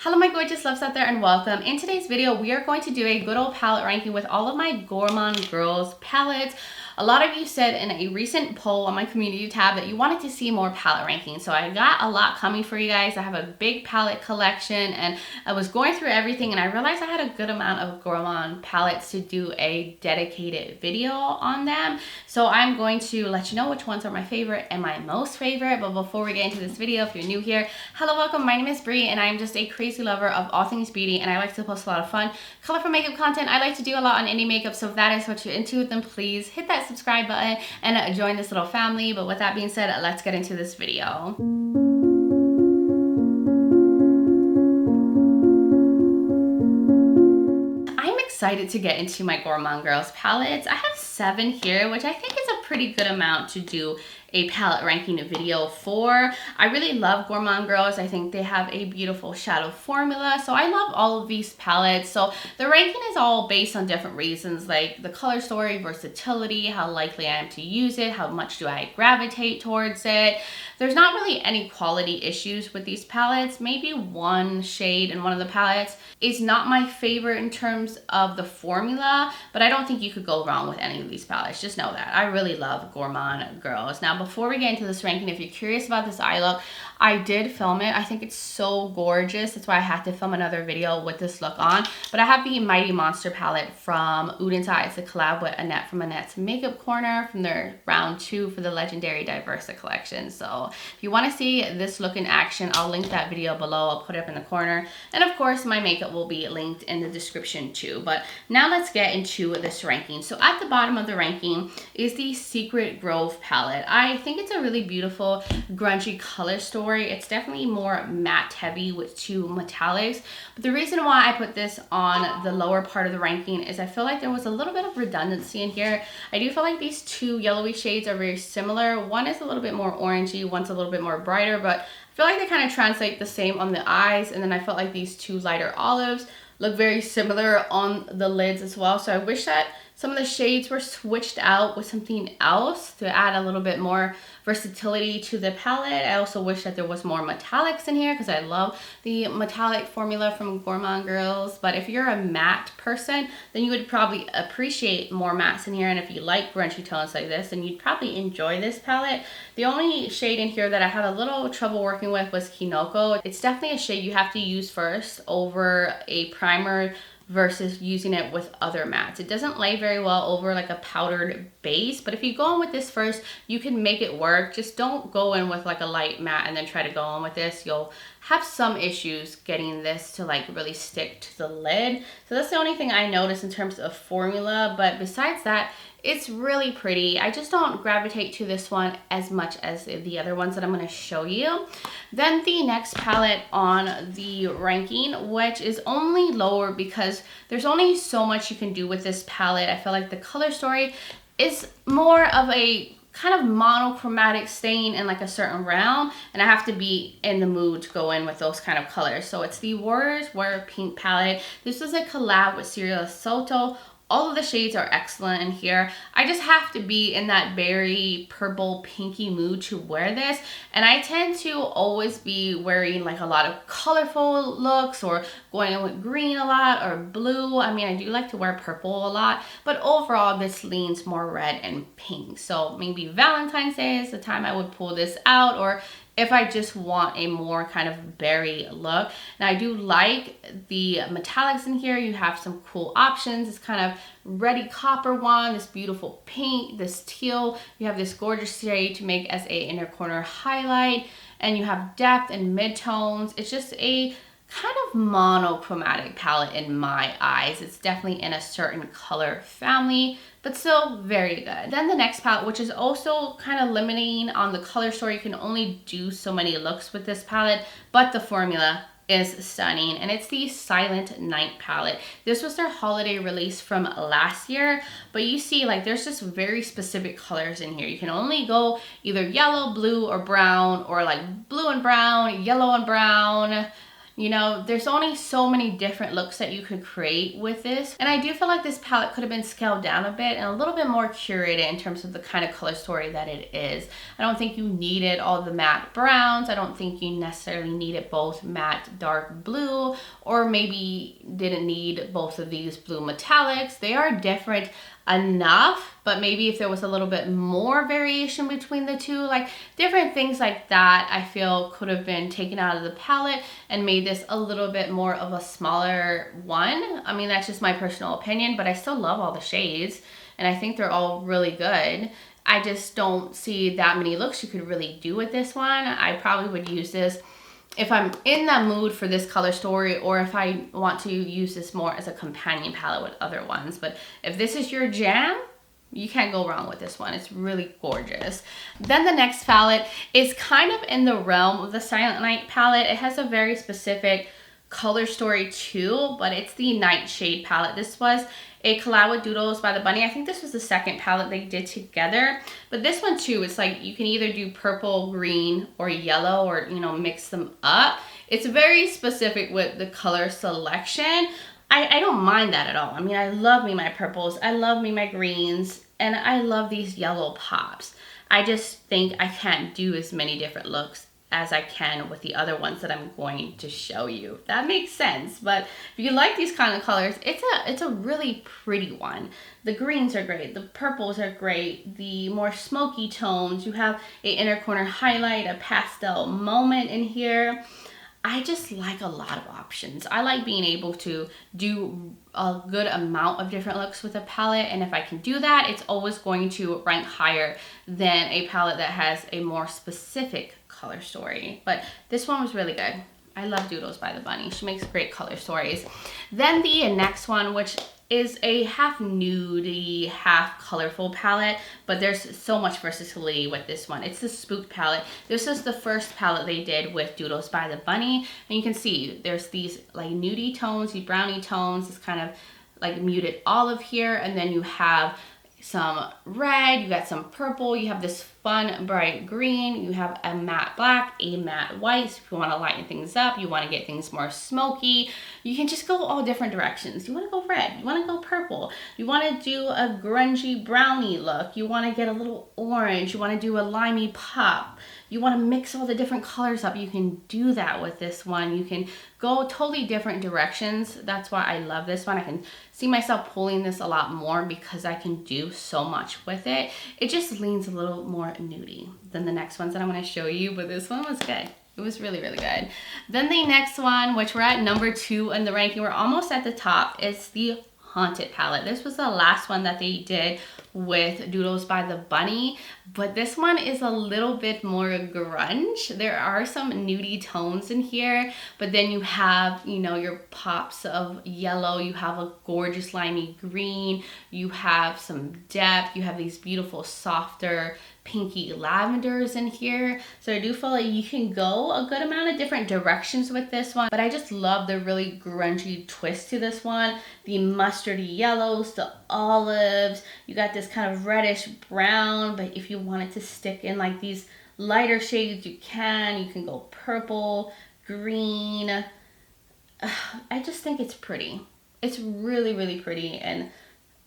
Hello my gorgeous loves out there and welcome. In today's video we are going to do a good old palette ranking with all of my Gourmande girls palettes. A lot of you said in a recent poll on my community tab that you wanted to see more palette ranking, so I got a lot coming for you guys. I have a big palette collection and I was going through everything and I realized I had a good amount of Gourmande palettes to do a dedicated video on them. So I'm going to let you know which ones are my favorite and my most favorite. But before we get into this video, if you're new here, hello, welcome. My name is Bri and I'm just a crazy lover of all things beauty and I like to post a lot of fun, colorful makeup content. I like to do a lot on indie makeup, so if that is what you're into, then please hit that subscribe button and join this little family. But with that being said, let's get into this video. I'm excited to get into my Gourmande girls palettes. I have 7 here, which I think is a pretty good amount to do a palette ranking video for. I really love Gourmande girls. I think they have a beautiful shadow formula, so I love all of these palettes. So the ranking is all based on different reasons, like the color story, versatility, how likely I am to use it, how much do I gravitate towards it. There's not really any quality issues with these palettes. Maybe one shade in one of the palettes is not my favorite in terms of the formula, but I don't think you could go wrong with any of these palettes. Just know that. I really love Gourmande girls. Now, before we get into this ranking, if you're curious about this eye look, I did film it. I think it's so gorgeous. That's why I had to film another video with this look on. But I have the Mighty Monster palette from Oudinsa. It's a collab with Annette from Annette's Makeup Corner from their round 2 for the legendary Diversa collection. So if you want to see this look in action, I'll link that video below. I'll put it up in the corner. And of course, my makeup will be linked in the description too. But now let's get into this ranking. So at the bottom of the ranking is the Secret Grove palette. I think it's a really beautiful grungy color story. It's definitely more matte heavy with 2 metallics. But the reason why I put this on the lower part of the ranking is I feel like there was a little bit of redundancy in here. I do feel like these 2 yellowy shades are very similar. One is a little bit more orangey, one's a little bit more brighter, but I feel like they kind of translate the same on the eyes. And then I felt like these 2 lighter olives look very similar on the lids as well. So I wish that some of the shades were switched out with something else to add a little bit more versatility to the palette. I also wish that there was more metallics in here because I love the metallic formula from Gourmande girls. But if you're a matte person, then you would probably appreciate more mattes in here. And if you like grungy tones like this, then you'd probably enjoy this palette. The only shade in here that I had a little trouble working with was Kinoko. It's definitely a shade you have to use first over a primer versus using it with other mattes. It doesn't lay very well over like a powdered base, but if you go in with this first, you can make it work. Just don't go in with like a light matte and then try to go in with this. You'll have some issues getting this to like really stick to the lid. So that's the only thing I noticed in terms of formula, but besides that, it's really pretty. I just don't gravitate to this one as much as the other ones that I'm going to show you. Then the next palette on the ranking, which is only lower because there's only so much you can do with this palette. I feel like the color story is more of a kind of monochromatic stain in like a certain realm, and I have to be in the mood to go in with those kind of colors. So it's the Warriors Wear Pink palette. This was a collab with Cyril Soto. All of the shades are excellent in here. I just have to be in that berry, purple, pinky mood to wear this. And I tend to always be wearing like a lot of colorful looks or going in with green a lot or blue. I mean, I do like to wear purple a lot, but overall this leans more red and pink. So maybe Valentine's Day is the time I would pull this out, or if I just want a more kind of berry look. Now I do like the metallics in here. You have some cool options. This kind of reddy copper one, this beautiful pink, this teal. You have this gorgeous shade to make as a inner corner highlight, and you have depth and mid-tones. It's just a kind of monochromatic palette in my eyes. It's definitely in a certain color family, but still very good. Then the next palette, which is also kind of limiting on the color story. You can only do so many looks with this palette, but the formula is stunning, and it's the Silent Night palette. This was their holiday release from last year, but you see like there's just very specific colors in here. You can only go either yellow, blue, or brown, or like blue and brown, yellow and brown. You know, there's only so many different looks that you could create with this. And I do feel like this palette could have been scaled down a bit and a little bit more curated in terms of the kind of color story that it is. I don't think you needed all the matte browns. I don't think you necessarily needed both matte dark blue, or maybe didn't need both of these blue metallics. They are different enough, but maybe if there was a little bit more variation between the two, like different things like that, I feel could have been taken out of the palette and made this a little bit more of a smaller one. I mean, that's just my personal opinion, but I still love all the shades and I think they're all really good. I just don't see that many looks you could really do with this one. I probably would use this if I'm in that mood for this color story, or if I want to use this more as a companion palette with other ones. But if this is your jam, you can't go wrong with this one. It's really gorgeous. Then the next palette is kind of in the realm of the Silent Night palette. It has a very specific color story too, but it's the Nightshade palette. This was a collab with Doodles by the Bunny. I think this was the second palette they did together, but this one too, it's like you can either do purple, green, or yellow, or you know, mix them up. It's very specific with the color selection. I don't mind that at all. I mean, I love me my purples, I love me my greens, and I love these yellow pops. I just think I can't do as many different looks as I can with the other ones that I'm going to show you. That makes sense. But if you like these kind of colors, it's a really pretty one. The greens are great, the purples are great, the more smoky tones, you have an inner corner highlight, a pastel moment in here. I just like a lot of options. I like being able to do a good amount of different looks with a palette, and if I can do that, it's always going to rank higher than a palette that has a more specific color story. But this one was really good. I love Doodles by the Bunny. She makes great color stories. Then the next one, which is a half nudie, half colorful palette, but there's so much versatility with this one. It's the Spooked palette. This is the first palette they did with Doodles by the Bunny, and you can see there's these like nudie tones, these brownie tones, this kind of like muted olive here, and then you have some red, you got some purple, you have this fun bright green, you have a matte black, a matte white. So if you want to lighten things up, you want to get things more smoky, you can just go all different directions. You want to go red, you want to go purple, you want to do a grungy brownie look, you want to get a little orange, you want to do a limey pop, you want to mix all the different colors up. You can do that with this one. You can go totally different directions. That's why I love this one. I can see myself pulling this a lot more because I can do so much with it. It just leans a little more nudie than the next ones that I'm going to show you, but this one was good. It was really, really good. Then the next one, which we're at number 2 in the ranking, we're almost at the top, is the Haunted palette. This was the last one that they did with Doodles by the Bunny, but this one is a little bit more grunge. There are some nudie tones in here, but then you have, you know, your pops of yellow, you have a gorgeous limey green, you have some depth, you have these beautiful softer pinky lavenders in here. So I do feel like you can go a good amount of different directions with this one, but I just love the really grungy twist to this one. The mustardy yellows, the olives, you got this kind of reddish brown, but if you wanted to stick in like these lighter shades, you can go purple, green. I just think it's pretty. It's really, really pretty, and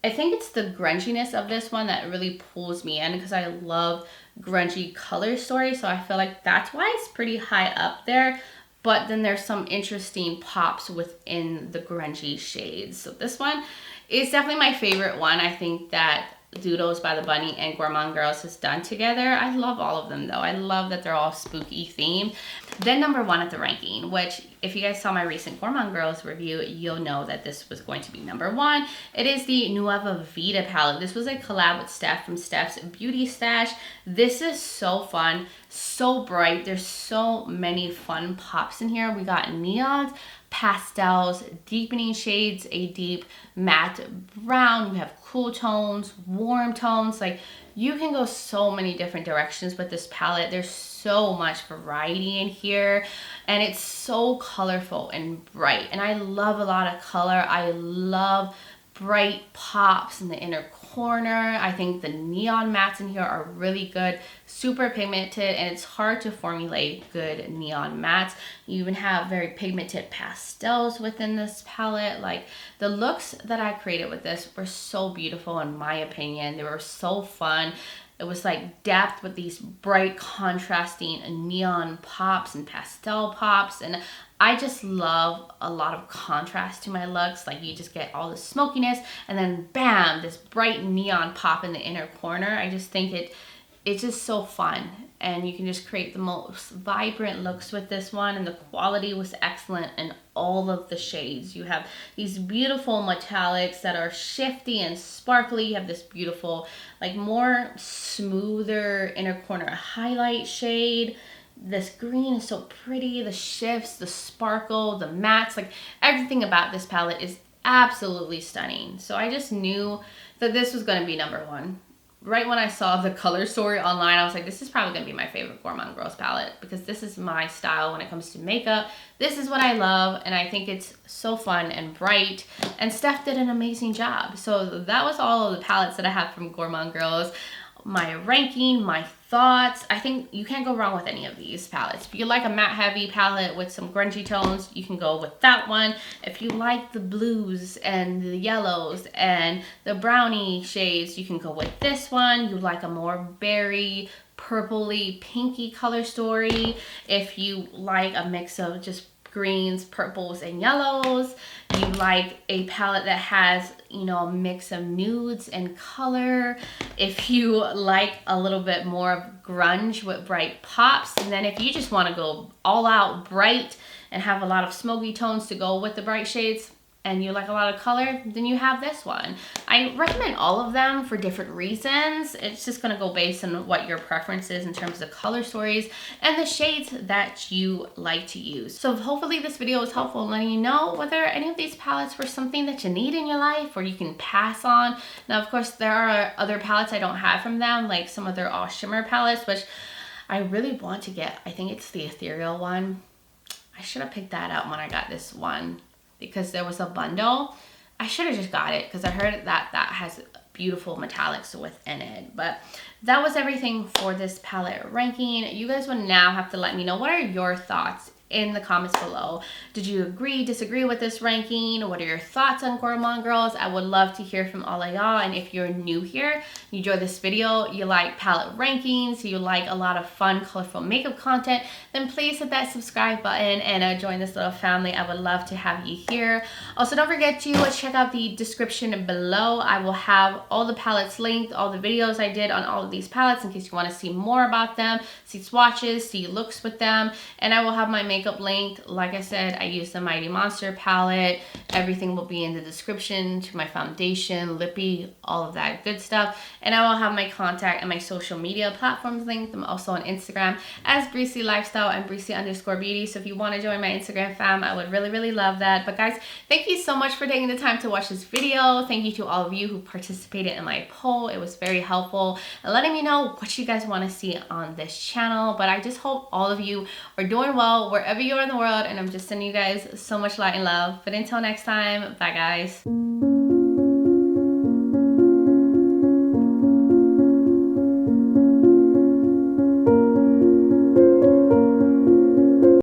I think it's the grunginess of this one that really pulls me in because I love grungy color stories. So I feel like that's why it's pretty high up there. But then there's some interesting pops within the grungy shades. So this one is definitely my favorite one. I think that Doodles by the Bunny and Gourmande Girls has done together. I love all of them though. I love that they're all spooky themed. Then number 1 at the ranking, which if you guys saw my recent Gourmande Girls review, you'll know that this was going to be number 1. It is the Nueva Vida palette. This was a collab with Steph from Steph's Beauty Stash. This is so fun, so bright. There's so many fun pops in here. We got neons, pastels, deepening shades, a deep matte brown, you have cool tones, warm tones. Like, you can go so many different directions with this palette. There's so much variety in here, and it's so colorful and bright, and I love a lot of color. I love bright pops in the inner corner. I think the neon mattes in here are really good, super pigmented, and it's hard to formulate good neon mattes. You even have very pigmented pastels within this palette. Like, the looks that I created with this were so beautiful in my opinion. They were so fun. It was like depth with these bright contrasting neon pops and pastel pops, and I just love a lot of contrast to my looks. Like, you just get all the smokiness and then bam, this bright neon pop in the inner corner. I just think it's just so fun, and you can just create the most vibrant looks with this one, and the quality was excellent in all of the shades. You have these beautiful metallics that are shifty and sparkly. You have this beautiful, like, more smoother inner corner highlight shade. This green is so pretty, the shifts, the sparkle, the mattes, like everything about this palette is absolutely stunning. So I just knew that this was going to be number one. Right when I saw the color story online, I was like, this is probably going to be my favorite Gourmande Girls palette, because this is my style when it comes to makeup. This is what I love, and I think it's so fun and bright, and Steph did an amazing job. So that was all of the palettes that I have from Gourmande Girls. My ranking, my thoughts. I think you can't go wrong with any of these palettes. If you like a matte heavy palette with some grungy tones, you can go with that one. If you like the blues and the yellows and the brownie shades, you can go with this one. You like a more berry, purpley, pinky color story. If you like a mix of just greens, purples, and yellows, you like a palette that has, you know, a mix of nudes and color. If you like a little bit more of grunge with bright pops, and then if you just want to go all out bright and have a lot of smoky tones to go with the bright shades, and you like a lot of color, then you have this one. I recommend all of them for different reasons. It's just gonna go based on what your preference is in terms of color stories and the shades that you like to use. So hopefully this video was helpful in letting you know whether any of these palettes were something that you need in your life or you can pass on. Now, of course, there are other palettes I don't have from them, like some of their all shimmer palettes, which I really want to get. I think it's the ethereal one. I should have picked that up when I got this one, because there was a bundle. I should have just got it because I heard that that has beautiful metallics within it. But that was everything for this palette ranking. You guys will now have to let me know, what are your thoughts in the comments below? Did you agree, disagree with this ranking? What are your thoughts on Gourmande Girls? I would love to hear from all of y'all. And if you're new here, you enjoy this video, you like palette rankings, you like a lot of fun, colorful makeup content, then please hit that subscribe button and join this little family. I would love to have you here. Also, don't forget to check out the description below. I will have all the palettes linked, all the videos I did on all of these palettes in case you want to see more about them, see swatches, see looks with them, and I will have my makeup linked. Like I said, I use the Mighty Monster palette. Everything will be in the description, to my foundation, lippy, all of that good stuff. And I will have my contact and my social media platforms linked. I'm also on Instagram as Breezy Lifestyle and Breezy_beauty. So if you want to join my Instagram fam, I would really love that. But guys, thank you so much for taking the time to watch this video. Thank you to all of you who participated in my poll. It was very helpful and letting me know what you guys want to see on this channel. But I just hope all of you are doing well wherever you are in the world, and I'm just sending you guys so much light and love. But until next time, bye guys.